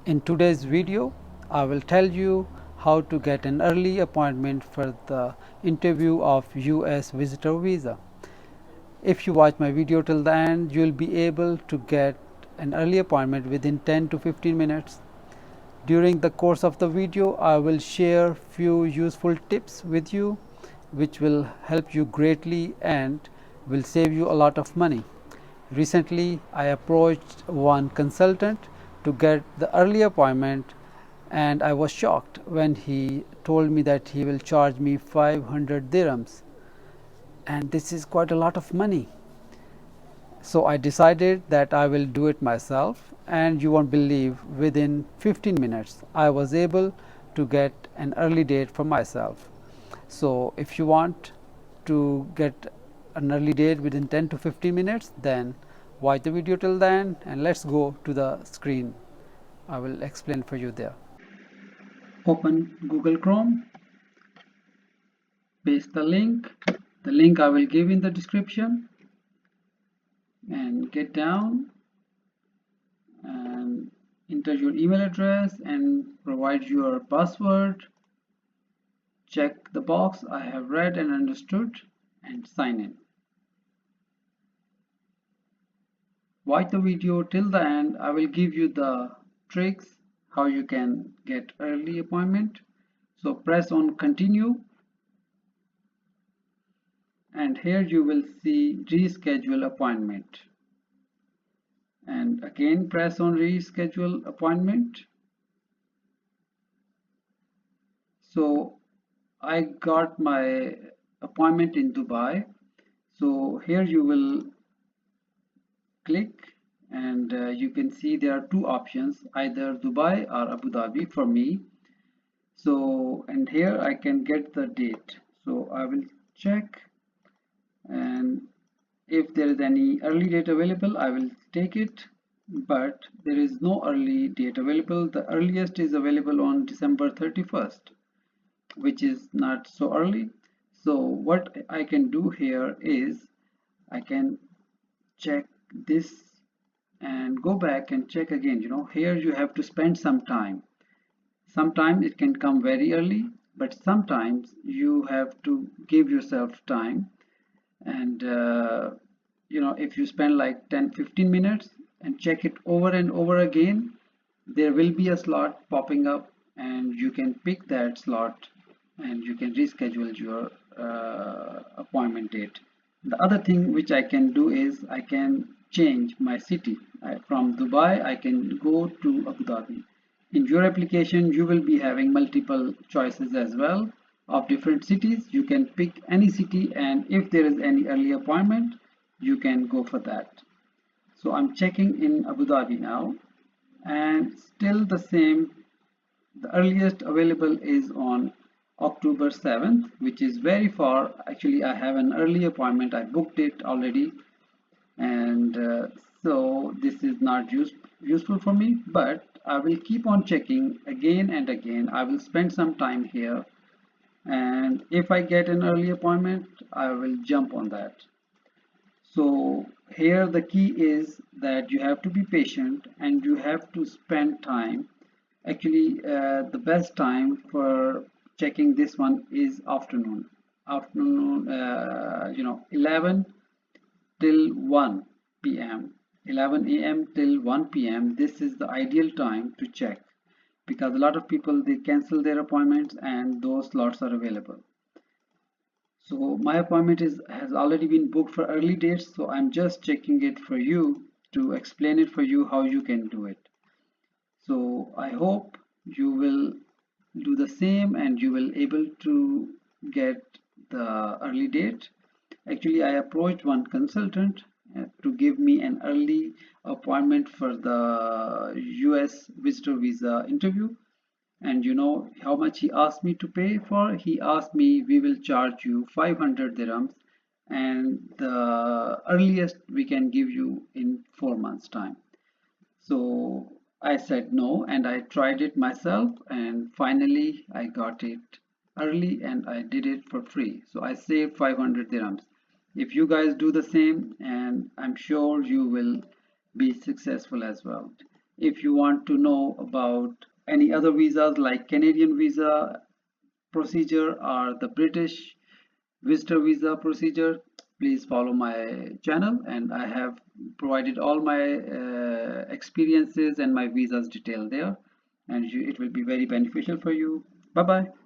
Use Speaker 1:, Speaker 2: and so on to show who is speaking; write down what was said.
Speaker 1: In today's video, I will tell you how to get an early appointment for the interview of US visitor visa. If you watch my video till the end, you will be able to get an early appointment within 10 to 15 minutes. During the course of the video, I will share few useful tips with you which will help you greatly and will save you a lot of money. Recently, I approached one consultant to get the early appointment, and I was shocked when he told me that he will charge me 500 dirhams, and this is quite a lot of money. So I decided that I will do it myself, and you won't believe, within 15 minutes I was able to get an early date for myself. So if you want to get an early date within 10 to 15 minutes, then watch the video till the end and let's go to the screen. I will explain for you there. Open Google Chrome, paste the link I will give in the description, and get down and enter your email address and provide your password. Check the box I have read and understood and sign in. Watch the video till the end. I will give you the tricks how you can get early appointment. So press on continue, and here you will see reschedule appointment, and again press on reschedule appointment. So I got my appointment in Dubai. So here you will click, and you can see there are two options, either Dubai or Abu Dhabi for me. So, and here I can get the date. So I will check, and if there is any early date available, I will take it, but there is no early date available. The earliest is available on December 31st, which is not so early. So what I can do here is I can check this and go back and check again. Here you have to spend some time. Sometimes it can come very early, but sometimes you have to give yourself time, and if you spend like 10-15 minutes and check it over and over again, there will be a slot popping up, and you can pick that slot and you can reschedule your appointment date. The other thing which I can do is I can change my city. From Dubai I can go to Abu Dhabi. In your application you will be having multiple choices as well of different cities. You can pick any city, and if there is any early appointment you can go for that. So I'm checking in Abu Dhabi now, and still the same. The earliest available is on October 7th, which is very far. Actually, I have an early appointment. I booked it already, and so this is not useful for me, but I will keep on checking again and again. I will spend some time here, and if I get an early appointment, I will jump on that. So here the key is that you have to be patient and you have to spend time. Actually, the best time for checking this one is afternoon. 11 till 1 p.m. 11 a.m. till 1 p.m. This is the ideal time to check, because a lot of people, they cancel their appointments and those slots are available. So my appointment has already been booked for early dates, so I'm just checking it for you to explain it for you how you can do it. So I hope you will do the same and you will able to get the early date. Actually, I approached one consultant to give me an early appointment for the US visitor visa interview. And you know how much he asked me to pay for? He asked me, we will charge you 500 dirhams, and the earliest we can give you in 4 months time. So I said no, and I tried it myself, and finally I got it early and I did it for free. So I saved 500 dirhams. If you guys do the same, and I'm sure you will be successful as well. if you want to know about any other visas like Canadian visa procedure or the British visitor visa procedure, please follow my channel, and I have provided all my experiences and my visas detail there, and it will be very beneficial for you. Bye bye.